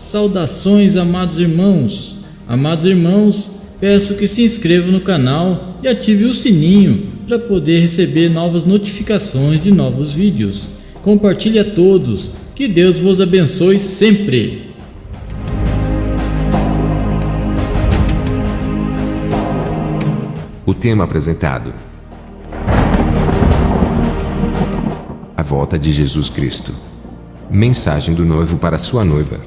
Saudações, amados irmãos! Amados irmãos, peço que se inscrevam no canal e ative o sininho para poder receber novas notificações de novos vídeos. Compartilhe a todos, que Deus vos abençoe sempre! O tema apresentado: a volta de Jesus Cristo. Mensagem do noivo para sua noiva.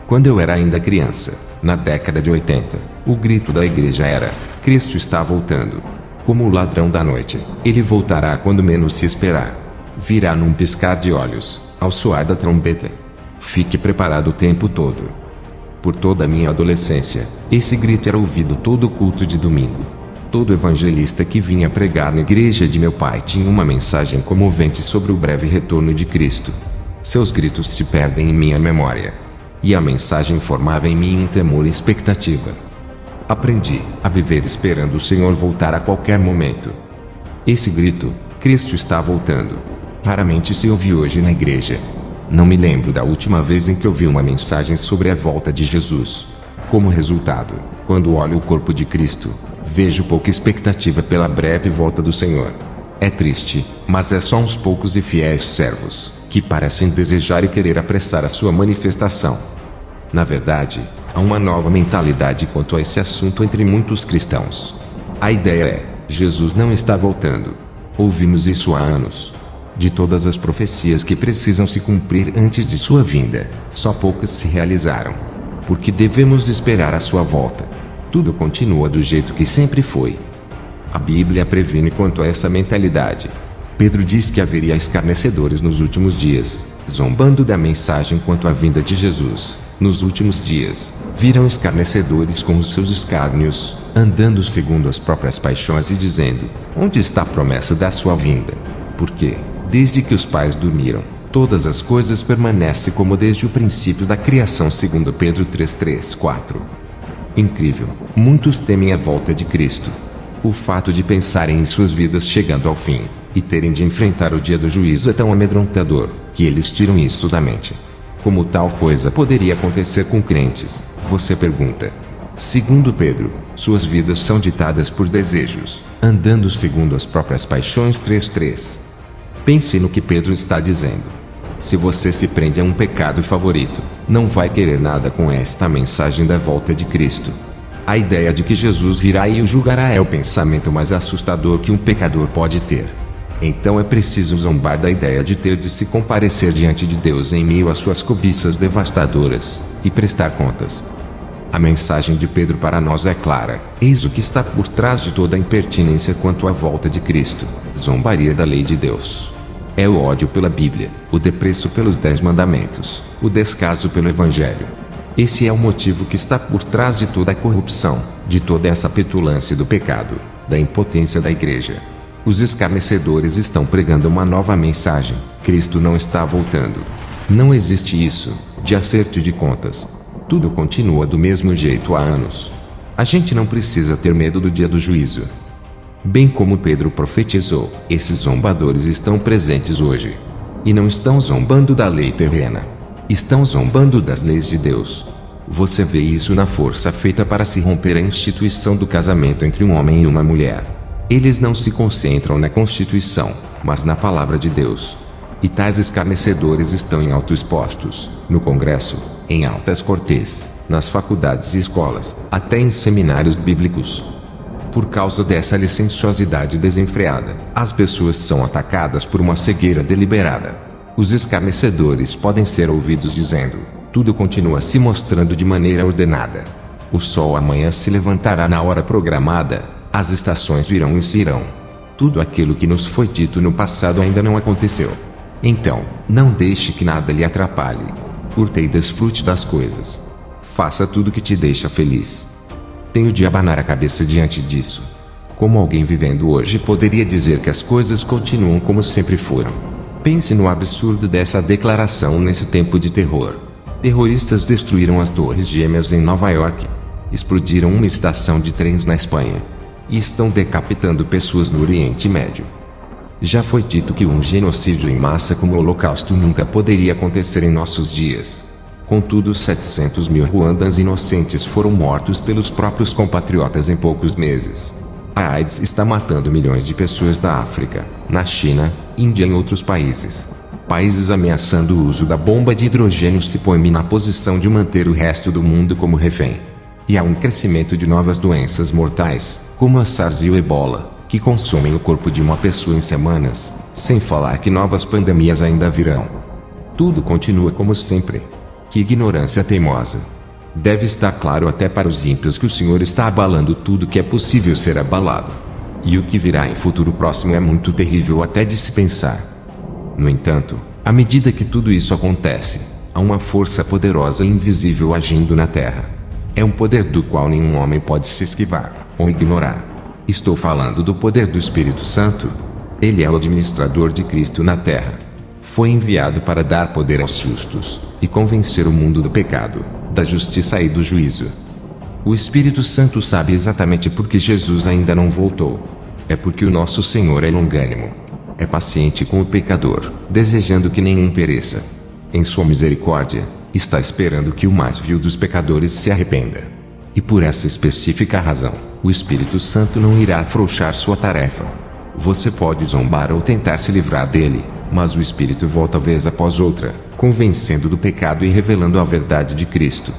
Quando eu era ainda criança, na década de 80, o grito da igreja era: Cristo está voltando. Como o ladrão da noite, ele voltará quando menos se esperar. Virá num piscar de olhos, ao soar da trombeta. Fique preparado o tempo todo. Por toda a minha adolescência, esse grito era ouvido todo culto de domingo. Todo evangelista que vinha pregar na igreja de meu pai tinha uma mensagem comovente sobre o breve retorno de Cristo. Seus gritos se perdem em minha memória. E a mensagem formava em mim um temor e expectativa. Aprendi a viver esperando o Senhor voltar a qualquer momento. Esse grito, Cristo está voltando, raramente se ouve hoje na igreja. Não me lembro da última vez em que ouvi uma mensagem sobre a volta de Jesus. Como resultado, quando olho o corpo de Cristo, vejo pouca expectativa pela breve volta do Senhor. É triste, mas é só uns poucos e fiéis servos que parecem desejar e querer apressar a sua manifestação. Na verdade, há uma nova mentalidade quanto a esse assunto entre muitos cristãos. A ideia é: Jesus não está voltando. Ouvimos isso há anos. De todas as profecias que precisam se cumprir antes de sua vinda, só poucas se realizaram. Porque devemos esperar a sua volta. Tudo continua do jeito que sempre foi. A Bíblia previne quanto a essa mentalidade. Pedro diz que haveria escarnecedores nos últimos dias, zombando da mensagem quanto à vinda de Jesus. Nos últimos dias, virão escarnecedores com os seus escárnios, andando segundo as próprias paixões e dizendo: onde está a promessa da sua vinda? Porque, desde que os pais dormiram, todas as coisas permanecem como desde o princípio da criação, segundo Pedro 3:4. Incrível, muitos temem a volta de Cristo. O fato de pensarem em suas vidas chegando ao fim e terem de enfrentar o dia do juízo é tão amedrontador que eles tiram isso da mente. Como tal coisa poderia acontecer com crentes? Você pergunta. Segundo Pedro, suas vidas são ditadas por desejos, andando segundo as próprias paixões. 3:3. Pense no que Pedro está dizendo. Se você se prende a um pecado favorito, não vai querer nada com esta mensagem da volta de Cristo. A ideia de que Jesus virá e o julgará é o pensamento mais assustador que um pecador pode ter. Então é preciso zombar da ideia de ter de se comparecer diante de Deus em meio às suas cobiças devastadoras, e prestar contas. A mensagem de Pedro para nós é clara: eis o que está por trás de toda a impertinência quanto à volta de Cristo: zombaria da lei de Deus. É o ódio pela Bíblia, o desprezo pelos 10 mandamentos, o descaso pelo Evangelho. Esse é o motivo que está por trás de toda a corrupção, de toda essa petulância do pecado, da impotência da igreja. Os escarnecedores estão pregando uma nova mensagem: Cristo não está voltando. Não existe isso, de acerto de contas. Tudo continua do mesmo jeito há anos. A gente não precisa ter medo do dia do juízo. Bem como Pedro profetizou, esses zombadores estão presentes hoje. E não estão zombando da lei terrena. Estão zombando das leis de Deus. Você vê isso na força feita para se romper a instituição do casamento entre um homem e uma mulher. Eles não se concentram na Constituição, mas na palavra de Deus. E tais escarnecedores estão em altos postos, no Congresso, em altas cortes, nas faculdades e escolas, até em seminários bíblicos. Por causa dessa licenciosidade desenfreada, as pessoas são atacadas por uma cegueira deliberada. Os escarnecedores podem ser ouvidos dizendo: tudo continua se mostrando de maneira ordenada. O sol amanhã se levantará na hora programada, as estações virão e se irão. Tudo aquilo que nos foi dito no passado ainda não aconteceu. Então, não deixe que nada lhe atrapalhe. Curta e desfrute das coisas. Faça tudo que te deixa feliz. Tenho de abanar a cabeça diante disso. Como alguém vivendo hoje poderia dizer que as coisas continuam como sempre foram? Pense no absurdo dessa declaração nesse tempo de terror. Terroristas destruíram as Torres Gêmeas em Nova York. Explodiram uma estação de trens na Espanha. E estão decapitando pessoas no Oriente Médio. Já foi dito que um genocídio em massa como o Holocausto nunca poderia acontecer em nossos dias. Contudo, 700 mil ruandans inocentes foram mortos pelos próprios compatriotas em poucos meses. A AIDS está matando milhões de pessoas da África, na China, Índia e em outros países. Países ameaçando o uso da bomba de hidrogênio se põem na posição de manter o resto do mundo como refém. E há um crescimento de novas doenças mortais, como a SARS e o Ebola, que consomem o corpo de uma pessoa em semanas, sem falar que novas pandemias ainda virão. Tudo continua como sempre. Que ignorância teimosa! Deve estar claro até para os ímpios que o Senhor está abalando tudo que é possível ser abalado. E o que virá em futuro próximo é muito terrível até de se pensar. No entanto, à medida que tudo isso acontece, há uma força poderosa e invisível agindo na Terra. É um poder do qual nenhum homem pode se esquivar ou ignorar. Estou falando do poder do Espírito Santo. Ele é o administrador de Cristo na Terra. Foi enviado para dar poder aos justos e convencer o mundo do pecado, da justiça e do juízo. O Espírito Santo sabe exatamente por que Jesus ainda não voltou. É porque o nosso Senhor é longânimo. É paciente com o pecador, desejando que nenhum pereça. Em sua misericórdia, está esperando que o mais vil dos pecadores se arrependa. E por essa específica razão, o Espírito Santo não irá afrouxar sua tarefa. Você pode zombar ou tentar se livrar dele, mas o Espírito volta vez após outra, convencendo do pecado e revelando a verdade de Cristo.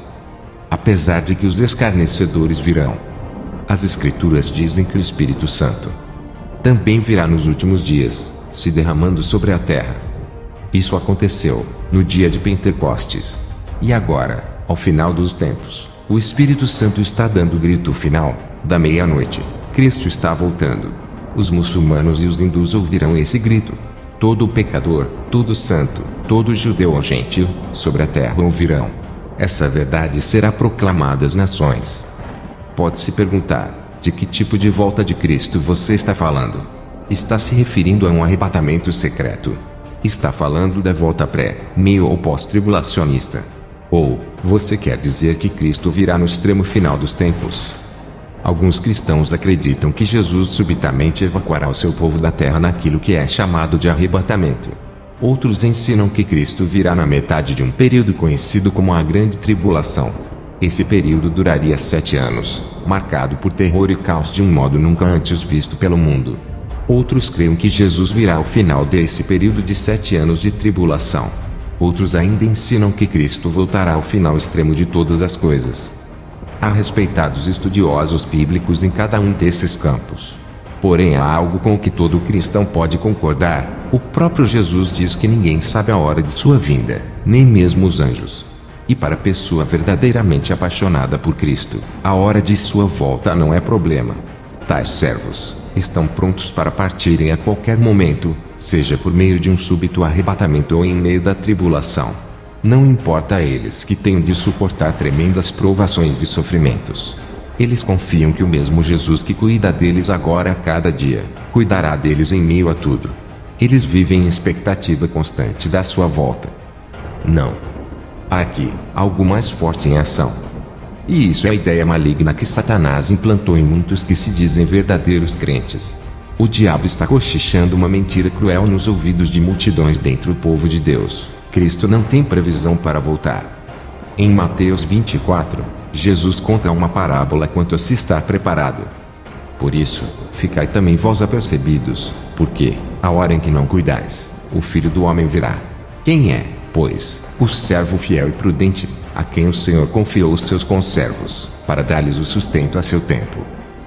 Apesar de que os escarnecedores virão, as Escrituras dizem que o Espírito Santo também virá nos últimos dias, se derramando sobre a terra. Isso aconteceu no dia de Pentecostes. E agora, ao final dos tempos, o Espírito Santo está dando o grito final, da meia-noite. Cristo está voltando. Os muçulmanos e os hindus ouvirão esse grito. Todo pecador, todo santo, todo judeu ou gentil, sobre a terra ouvirão. Essa verdade será proclamada às nações. Pode-se perguntar, de que tipo de volta de Cristo você está falando? Está se referindo a um arrebatamento secreto? Está falando da volta pré, meio ou pós-tribulacionista? Ou, você quer dizer que Cristo virá no extremo final dos tempos? Alguns cristãos acreditam que Jesus subitamente evacuará o seu povo da terra naquilo que é chamado de arrebatamento. Outros ensinam que Cristo virá na metade de um período conhecido como a Grande Tribulação. Esse período duraria 7 anos, marcado por terror e caos de um modo nunca antes visto pelo mundo. Outros creem que Jesus virá ao final desse período de 7 anos de tribulação. Outros ainda ensinam que Cristo voltará ao final extremo de todas as coisas. Há respeitados estudiosos bíblicos em cada um desses campos. Porém, há algo com o que todo cristão pode concordar. O próprio Jesus diz que ninguém sabe a hora de sua vinda, nem mesmo os anjos. E para a pessoa verdadeiramente apaixonada por Cristo, a hora de sua volta não é problema. Tais servos estão prontos para partirem a qualquer momento, seja por meio de um súbito arrebatamento ou em meio da tribulação. Não importa a eles que tenham de suportar tremendas provações e sofrimentos. Eles confiam que o mesmo Jesus que cuida deles agora a cada dia, cuidará deles em meio a tudo. Eles vivem em expectativa constante da sua volta. Não. Há aqui algo mais forte em ação. E isso é a ideia maligna que Satanás implantou em muitos que se dizem verdadeiros crentes. O diabo está cochichando uma mentira cruel nos ouvidos de multidões dentro do povo de Deus. Cristo não tem previsão para voltar. Em Mateus 24, Jesus conta uma parábola quanto a se estar preparado. Por isso, ficai também vós apercebidos, porque, a hora em que não cuidais, o Filho do Homem virá. Quem é, pois, o servo fiel e prudente, a quem o Senhor confiou os seus conservos, para dar-lhes o sustento a seu tempo?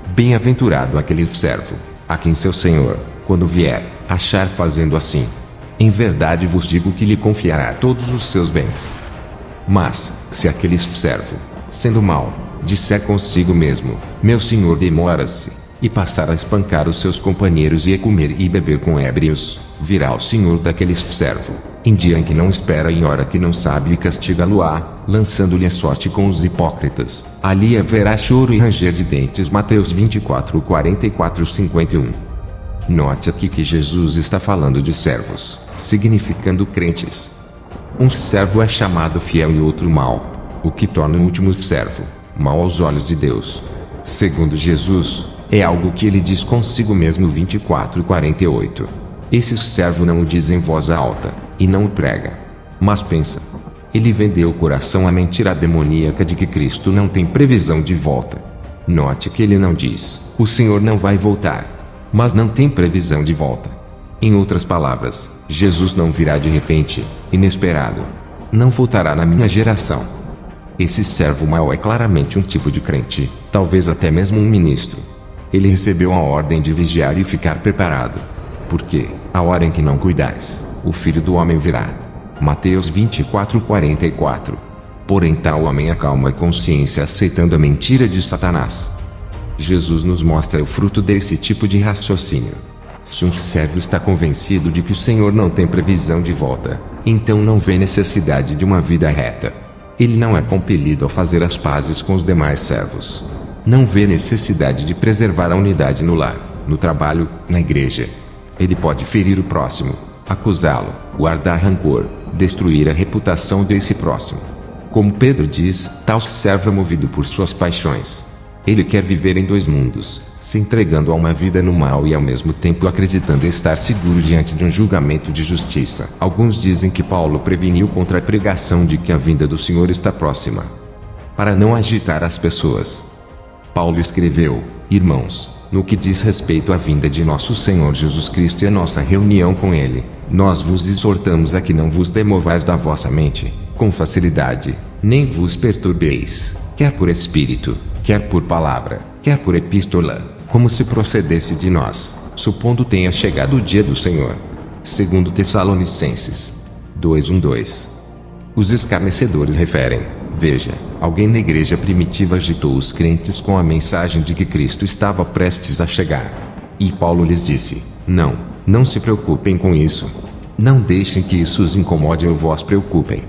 Bem-aventurado aquele servo, a quem seu Senhor, quando vier, achar fazendo assim. Em verdade vos digo que lhe confiará todos os seus bens. Mas, se aquele servo, sendo mau, disser consigo mesmo, meu senhor demora-se, e passar a espancar os seus companheiros e a comer e beber com ébrios, virá o senhor daquele servo, em dia em que não espera e hora que não sabe, e castiga-lo-á, lançando-lhe a sorte com os hipócritas. Ali haverá choro e ranger de dentes. Mateus 24, 44, 51. Note aqui que Jesus está falando de servos, significando crentes. Um servo é chamado fiel e outro mau, o que torna o último servo mau aos olhos de Deus. Segundo Jesus, é algo que ele diz consigo mesmo. 24:48. Esse servo não o diz em voz alta, e não o prega. Mas pensa. Ele vendeu o coração à mentira demoníaca de que Cristo não tem previsão de volta. Note que ele não diz, o Senhor não vai voltar, mas não tem previsão de volta. Em outras palavras, Jesus não virá de repente, inesperado. Não voltará na minha geração. Esse servo mau é claramente um tipo de crente, talvez até mesmo um ministro. Ele recebeu a ordem de vigiar e ficar preparado. Porque, a hora em que não cuidais, o Filho do Homem virá. Mateus 24:44. Porém tal homem acalma a consciência aceitando a mentira de Satanás. Jesus nos mostra o fruto desse tipo de raciocínio. Se um servo está convencido de que o Senhor não tem previsão de volta, então não vê necessidade de uma vida reta. Ele não é compelido a fazer as pazes com os demais servos. Não vê necessidade de preservar a unidade no lar, no trabalho, na igreja. Ele pode ferir o próximo, acusá-lo, guardar rancor, destruir a reputação desse próximo. Como Pedro diz, tal servo é movido por suas paixões. Ele quer viver em dois mundos, se entregando a uma vida no mal e ao mesmo tempo acreditando estar seguro diante de um julgamento de justiça. Alguns dizem que Paulo preveniu contra a pregação de que a vinda do Senhor está próxima, para não agitar as pessoas. Paulo escreveu: irmãos, no que diz respeito à vinda de nosso Senhor Jesus Cristo e a nossa reunião com Ele, nós vos exortamos a que não vos demovais da vossa mente, com facilidade, nem vos perturbeis, quer por espírito, quer por palavra, quer por epístola, como se procedesse de nós, supondo tenha chegado o dia do Senhor. 2 Tessalonicenses 2:1-2. Os escarnecedores referem: veja, alguém na igreja primitiva agitou os crentes com a mensagem de que Cristo estava prestes a chegar. E Paulo lhes disse: não se preocupem com isso. Não deixem que isso os incomode ou vos preocupem.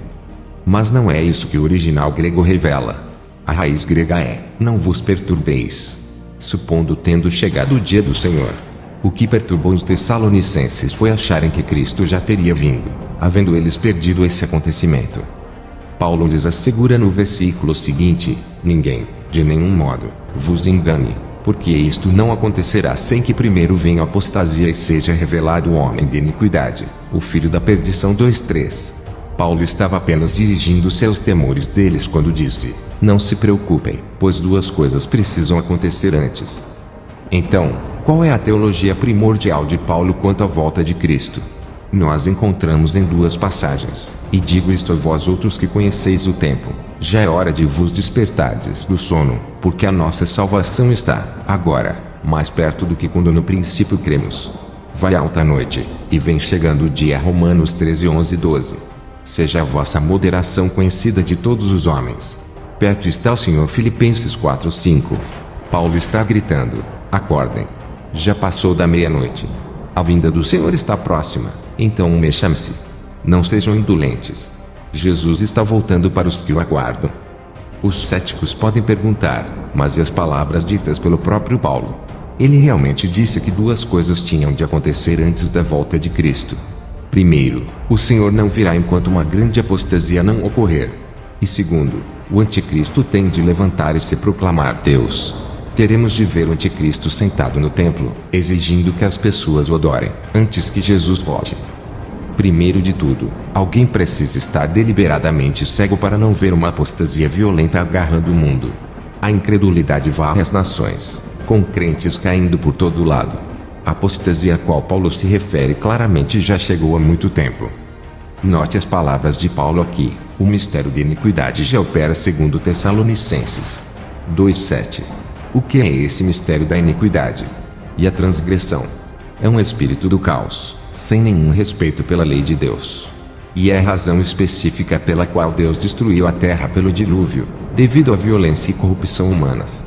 Mas não é isso que o original grego revela. A raiz grega é: não vos perturbeis, supondo tendo chegado o dia do Senhor. O que perturbou os tessalonicenses foi acharem que Cristo já teria vindo, havendo eles perdido esse acontecimento. Paulo lhes assegura no versículo seguinte: ninguém, de nenhum modo, vos engane, porque isto não acontecerá sem que primeiro venha a apostasia e seja revelado o homem de iniquidade, o filho da perdição. 2:3. Paulo estava apenas dirigindo seus temores deles quando disse: não se preocupem, pois duas coisas precisam acontecer antes. Então, qual é a teologia primordial de Paulo quanto à volta de Cristo? Nós encontramos em duas passagens: e digo isto a vós outros que conheceis o tempo, já é hora de vos despertardes do sono, porque a nossa salvação está, agora, mais perto do que quando no princípio cremos. Vai alta a noite, e vem chegando o dia. Romanos 13:11-12. Seja a vossa moderação conhecida de todos os homens. Perto está o Senhor. Filipenses 4:5. Paulo está gritando: acordem. Já passou da meia-noite. A vinda do Senhor está próxima, então mexam-se. Não sejam indolentes. Jesus está voltando para os que o aguardam. Os céticos podem perguntar: mas e as palavras ditas pelo próprio Paulo? Ele realmente disse que duas coisas tinham de acontecer antes da volta de Cristo. Primeiro, o Senhor não virá enquanto uma grande apostasia não ocorrer. E segundo, o anticristo tem de levantar e se proclamar Deus. Teremos de ver o anticristo sentado no templo, exigindo que as pessoas o adorem, antes que Jesus volte. Primeiro de tudo, alguém precisa estar deliberadamente cego para não ver uma apostasia violenta agarrando o mundo. A incredulidade varre as nações, com crentes caindo por todo lado. A apostasia a qual Paulo se refere claramente já chegou há muito tempo. Note as palavras de Paulo aqui: o mistério de iniquidade já opera, segundo Tessalonicenses 2:7. O que é esse mistério da iniquidade? E a transgressão? É um espírito do caos, sem nenhum respeito pela lei de Deus. E é a razão específica pela qual Deus destruiu a terra pelo dilúvio, devido à violência e corrupção humanas.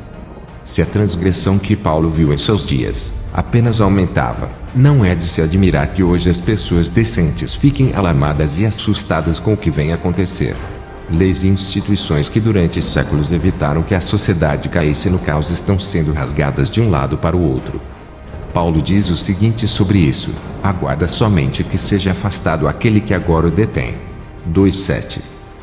Se a transgressão que Paulo viu em seus dias apenas aumentava, não é de se admirar que hoje as pessoas decentes fiquem alarmadas e assustadas com o que vem acontecer. Leis e instituições que durante séculos evitaram que a sociedade caísse no caos estão sendo rasgadas de um lado para o outro. Paulo diz o seguinte sobre isso: aguarda somente que seja afastado aquele que agora o detém. 2:7.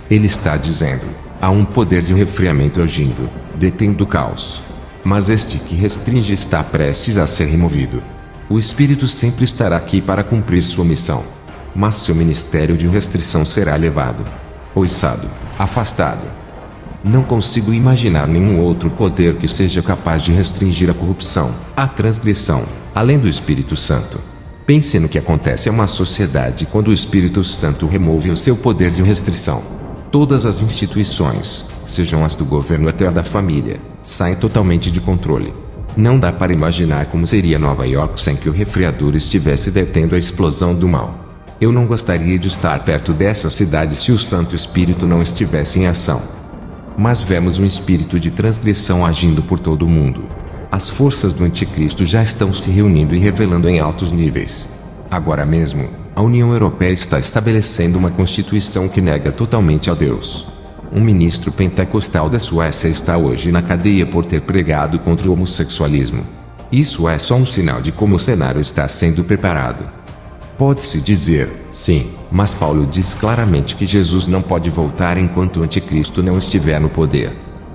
Ele está dizendo: há um poder de refriamento agindo, detendo o caos. Mas este que restringe está prestes a ser removido. O Espírito sempre estará aqui para cumprir sua missão. Mas seu ministério de restrição será levado, oiçado, afastado. Não consigo imaginar nenhum outro poder que seja capaz de restringir a corrupção, a transgressão, além do Espírito Santo. Pense no que acontece a uma sociedade quando o Espírito Santo remove o seu poder de restrição. Todas as instituições, sejam as do governo até a da família, saem totalmente de controle. Não dá para imaginar como seria Nova York sem que o refriador estivesse detendo a explosão do mal. Eu não gostaria de estar perto dessa cidade se o Santo Espírito não estivesse em ação. Mas vemos um espírito de transgressão agindo por todo o mundo. As forças do Anticristo já estão se reunindo e revelando em altos níveis. Agora mesmo, a União Europeia está estabelecendo uma constituição que nega totalmente a Deus. Um ministro pentecostal da Suécia está hoje na cadeia por ter pregado contra o homossexualismo. Isso é só um sinal de como o cenário está sendo preparado. Pode-se dizer, sim, mas Paulo diz claramente que Jesus não pode voltar enquanto o Anticristo não estiver no poder.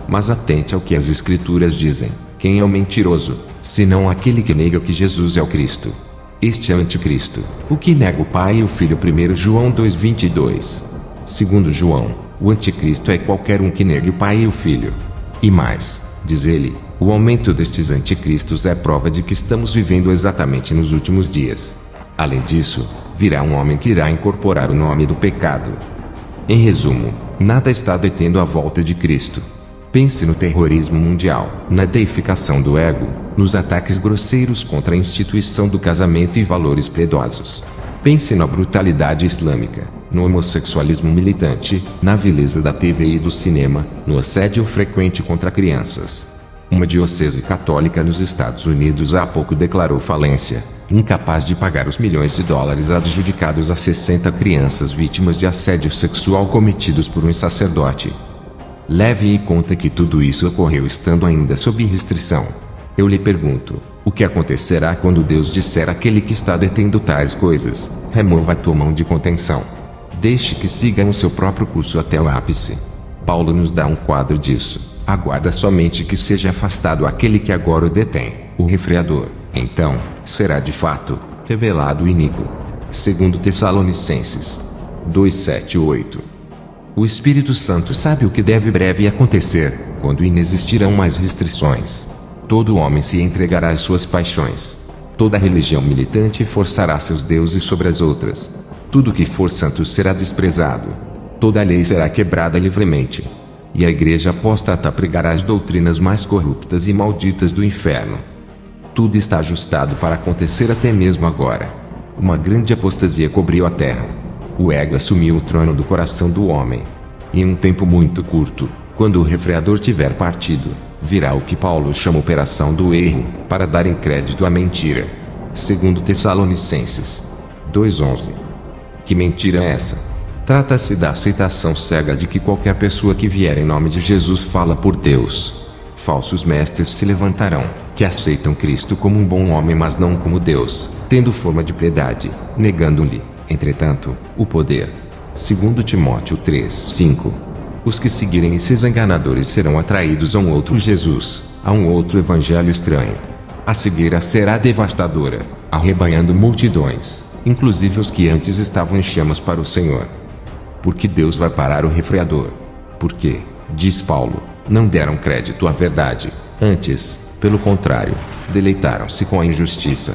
Mas atente ao que as Escrituras dizem: quem é o mentiroso, senão aquele que nega que Jesus é o Cristo? Este é o Anticristo, o que nega o Pai e o Filho. 1 João 2,22. Segundo João, o Anticristo é qualquer um que negue o Pai e o Filho. E mais, diz ele, o aumento destes anticristos é prova de que estamos vivendo exatamente nos últimos dias. Além disso, virá um homem que irá incorporar o nome do pecado. Em resumo, nada está detendo a volta de Cristo. Pense no terrorismo mundial, na deificação do ego, nos ataques grosseiros contra a instituição do casamento e valores piedosos. Pense na brutalidade islâmica, no homossexualismo militante, na vileza da TV e do cinema, no assédio frequente contra crianças. Uma diocese católica nos Estados Unidos há pouco declarou falência, incapaz de pagar os milhões de dólares adjudicados a 60 crianças vítimas de assédio sexual cometidos por um sacerdote. Leve em conta que tudo isso ocorreu estando ainda sob restrição. Eu lhe pergunto, o que acontecerá quando Deus disser àquele que está detendo tais coisas: remova a tua mão de contenção. Deixe que sigam o seu próprio curso até o ápice. Paulo nos dá um quadro disso. Aguarda somente que seja afastado aquele que agora o detém, o refreador. Então, será de fato revelado o iníquo. 2 Tessalonicenses 2:7-8. O Espírito Santo sabe o que deve breve acontecer, quando inexistirão mais restrições. Todo homem se entregará às suas paixões. Toda religião militante forçará seus deuses sobre as outras. Tudo que for santo será desprezado. Toda lei será quebrada livremente. E a igreja apóstata pregará as doutrinas mais corruptas e malditas do inferno. Tudo está ajustado para acontecer até mesmo agora. Uma grande apostasia cobriu a terra. O ego assumiu o trono do coração do homem. Em um tempo muito curto, quando o refreador tiver partido, virá o que Paulo chama operação do erro, para darem crédito à mentira. 2 Tessalonicenses 2:11. Que mentira é essa? Trata-se da aceitação cega de que qualquer pessoa que vier em nome de Jesus fala por Deus. Falsos mestres se levantarão, que aceitam Cristo como um bom homem mas não como Deus, tendo forma de piedade, negando-lhe, entretanto, o poder. 2 Timóteo 3:5. Os que seguirem esses enganadores serão atraídos a um outro Jesus, a um outro evangelho estranho. A cegueira será devastadora, arrebanhando multidões, inclusive os que antes estavam em chamas para o Senhor. Porque Deus vai parar o refreador. Porque, diz Paulo, não deram crédito à verdade, antes, pelo contrário, deleitaram-se com a injustiça.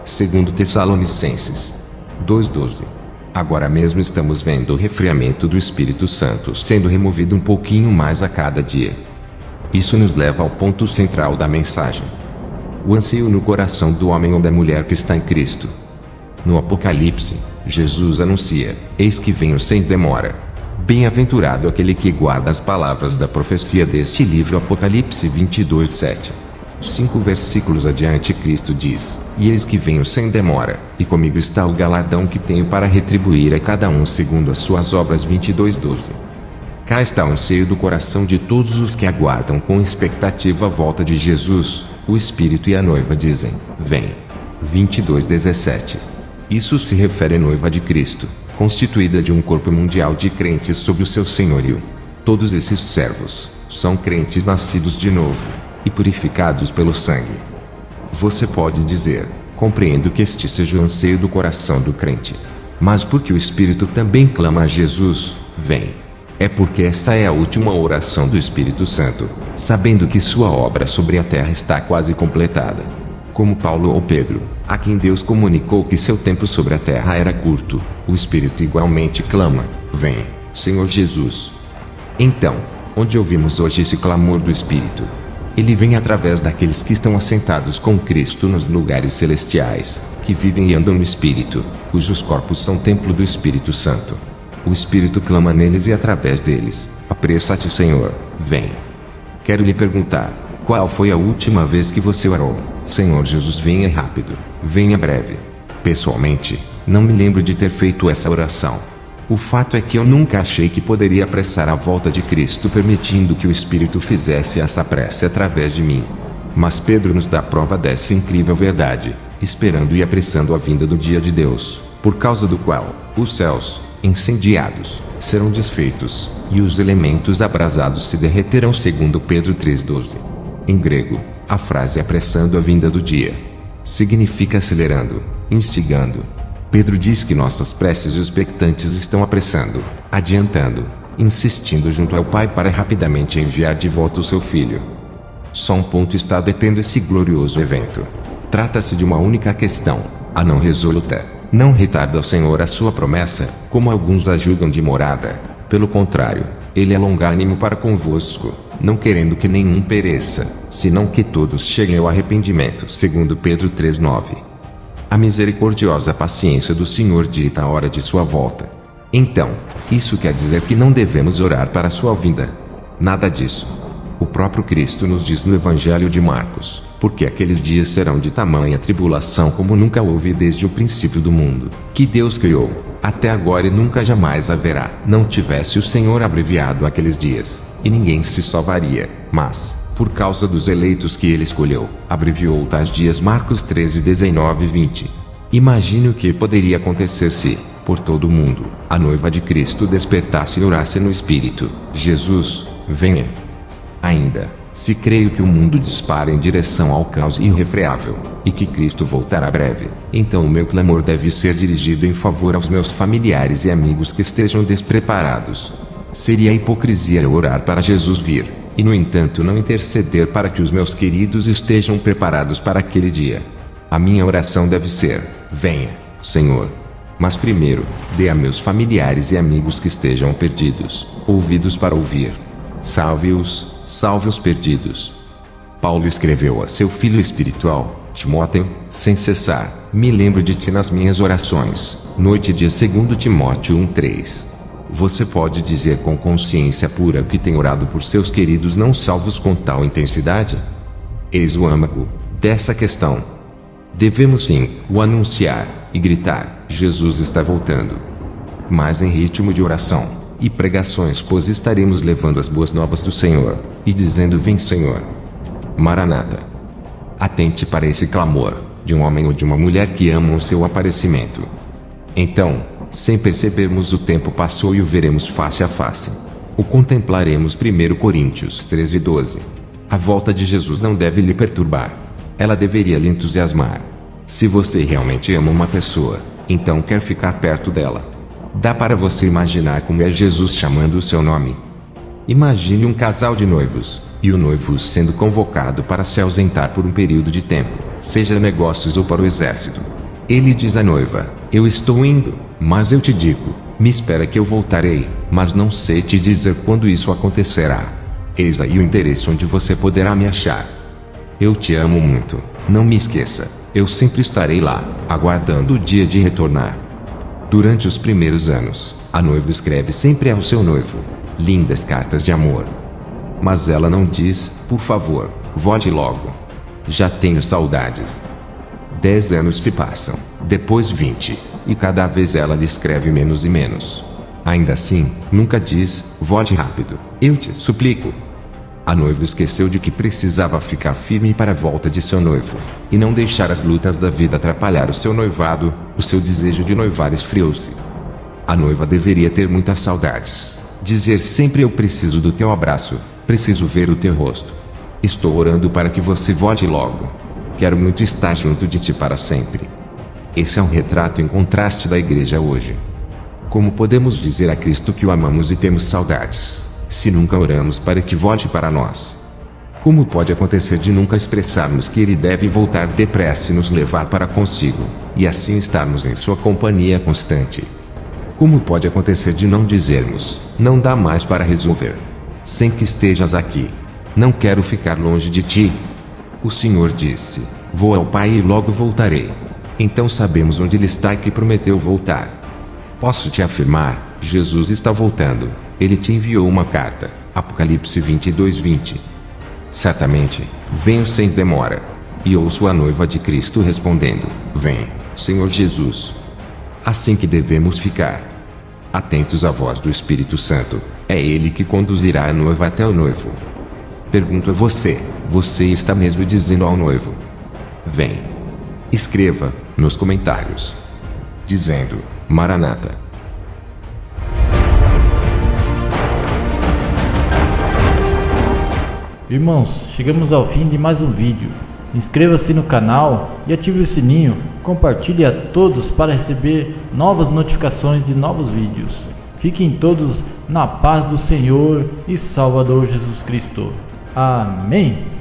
2 Tessalonicenses 2:12. Agora mesmo estamos vendo o refriamento do Espírito Santo sendo removido um pouquinho mais a cada dia. Isso nos leva ao ponto central da mensagem. O anseio no coração do homem ou da mulher que está em Cristo. No Apocalipse, Jesus anuncia: eis que venho sem demora. Bem-aventurado aquele que guarda as palavras da profecia deste livro. Apocalipse 22:7. 5 versículos adiante, Cristo diz: e eis que venho sem demora, e comigo está o galardão que tenho para retribuir a cada um segundo as suas obras. 22:12. Cá está o anseio do coração de todos os que aguardam com expectativa a volta de Jesus. O Espírito e a noiva dizem: vem. 22:17. Isso se refere à noiva de Cristo, constituída de um corpo mundial de crentes sob o seu senhorio. Todos esses servos são crentes nascidos de novo e purificados pelo sangue. Você pode dizer, Compreendo que este seja o anseio do coração do crente. Mas porque o Espírito também clama a Jesus, vem. É porque esta é a última oração do Espírito Santo, sabendo que sua obra sobre a terra está quase completada. Como Paulo ou Pedro, a quem Deus comunicou que seu tempo sobre a terra era curto, o Espírito igualmente clama: vem, Senhor Jesus. Então, onde ouvimos hoje esse clamor do Espírito? Ele vem através daqueles que estão assentados com Cristo nos lugares celestiais, que vivem e andam no Espírito, cujos corpos são templo do Espírito Santo. O Espírito clama neles e através deles: apressa-te, Senhor, vem. Quero lhe perguntar, qual foi a última vez que você orou: Senhor Jesus, venha rápido, venha breve? Pessoalmente, não me lembro de ter feito essa oração. O fato é que eu nunca achei que poderia apressar a volta de Cristo permitindo que o Espírito fizesse essa prece através de mim. Mas Pedro nos dá prova dessa incrível verdade, esperando e apressando a vinda do dia de Deus, por causa do qual os céus, incendiados, serão desfeitos, e os elementos abrasados se derreterão, segundo Pedro 3,12. Em grego, a frase apressando a vinda do dia significa acelerando, instigando. Pedro diz que nossas preces expectantes estão apressando, adiantando, insistindo junto ao Pai para rapidamente enviar de volta o seu Filho. Só um ponto está detendo esse glorioso evento. Trata-se de uma única questão, a não resoluta. Não retarda ao Senhor a sua promessa, como alguns a julgam de morada. Pelo contrário, Ele é longânimo para convosco, não querendo que nenhum pereça, senão que todos cheguem ao arrependimento, segundo Pedro 3,9. A misericordiosa paciência do Senhor dita a hora de sua volta. Então, isso quer dizer que não devemos orar para sua vinda? Nada disso. O próprio Cristo nos diz no Evangelho de Marcos: porque aqueles dias serão de tamanha tribulação como nunca houve desde o princípio do mundo, que Deus criou, até agora e nunca jamais haverá. Não tivesse o Senhor abreviado aqueles dias, e ninguém se salvaria, mas, por causa dos eleitos que Ele escolheu, abreviou tais dias. Marcos 13, 19 e 20. Imagine o que poderia acontecer se, por todo o mundo, a noiva de Cristo despertasse e orasse no Espírito: Jesus, venha. Ainda, se creio que o mundo dispara em direção ao caos irrefreável, e que Cristo voltará breve, então o meu clamor deve ser dirigido em favor aos meus familiares e amigos que estejam despreparados. Seria hipocrisia eu orar para Jesus vir, e no entanto não interceder para que os meus queridos estejam preparados para aquele dia. A minha oração deve ser: venha, Senhor. Mas primeiro, dê a meus familiares e amigos que estejam perdidos, ouvidos para ouvir. Salve os perdidos. Paulo escreveu a seu filho espiritual, Timóteo, sem cessar: me lembro de ti nas minhas orações, noite e dia, segundo Timóteo 1,3. Você pode dizer com consciência pura que tem orado por seus queridos não salvos com tal intensidade? Eis o âmago dessa questão. Devemos sim o anunciar e gritar: Jesus está voltando. Mas em ritmo de oração e pregações, pois estaremos levando as boas novas do Senhor, e dizendo: vem, Senhor. Maranata. Atente para esse clamor, de um homem ou de uma mulher que amam o seu aparecimento. Então, sem percebermos, o tempo passou e o veremos face a face. O contemplaremos. 1 Coríntios 13:12. A volta de Jesus não deve lhe perturbar. Ela deveria lhe entusiasmar. Se você realmente ama uma pessoa, então quer ficar perto dela. Dá para você imaginar como é Jesus chamando o seu nome? Imagine um casal de noivos, e o noivo sendo convocado para se ausentar por um período de tempo, seja negócios ou para o exército. Ele diz à noiva: eu estou indo, mas eu te digo, me espera que eu voltarei, mas não sei te dizer quando isso acontecerá. Eis aí o endereço onde você poderá me achar. Eu te amo muito, não me esqueça, eu sempre estarei lá, aguardando o dia de retornar. Durante os primeiros anos, a noiva escreve sempre ao seu noivo lindas cartas de amor. Mas ela não diz: por favor, volte logo. Já tenho saudades. 10 anos se passam, depois 20, e cada vez ela lhe escreve menos e menos. Ainda assim, nunca diz: volte rápido, eu te suplico. A noiva esqueceu de que precisava ficar firme para a volta de seu noivo, e não deixar as lutas da vida atrapalhar o seu noivado. O seu desejo de noivar esfriou-se. A noiva deveria ter muitas saudades, dizer sempre: eu preciso do teu abraço, preciso ver o teu rosto. Estou orando para que você volte logo. quero muito estar junto de ti para sempre. Esse é um retrato em contraste da igreja hoje. Como podemos dizer a Cristo que o amamos e temos saudades, se nunca oramos para que volte para nós? Como pode acontecer de nunca expressarmos que ele deve voltar depressa e nos levar para consigo, e assim estarmos em sua companhia constante? Como pode acontecer de não dizermos, não dá mais para resolver, sem que estejas aqui? Não quero ficar longe de ti. O Senhor disse, vou ao Pai e logo voltarei. Então sabemos onde ele está e que prometeu voltar. Posso te afirmar, Jesus está voltando. Ele te enviou uma carta. Apocalipse 22:20. Certamente, venho sem demora. E ouço a noiva de Cristo respondendo, vem, Senhor Jesus. Assim que devemos ficar. Atentos à voz do Espírito Santo, é ele que conduzirá a noiva até o noivo. Pergunto a você, você está mesmo dizendo ao noivo? Vem. Escreva, nos comentários, dizendo, Maranata. Irmãos, chegamos ao fim de mais um vídeo. Inscreva-se no canal e ative o sininho. Compartilhe a todos para receber novas notificações de novos vídeos. Fiquem todos na paz do Senhor e Salvador Jesus Cristo. Amém.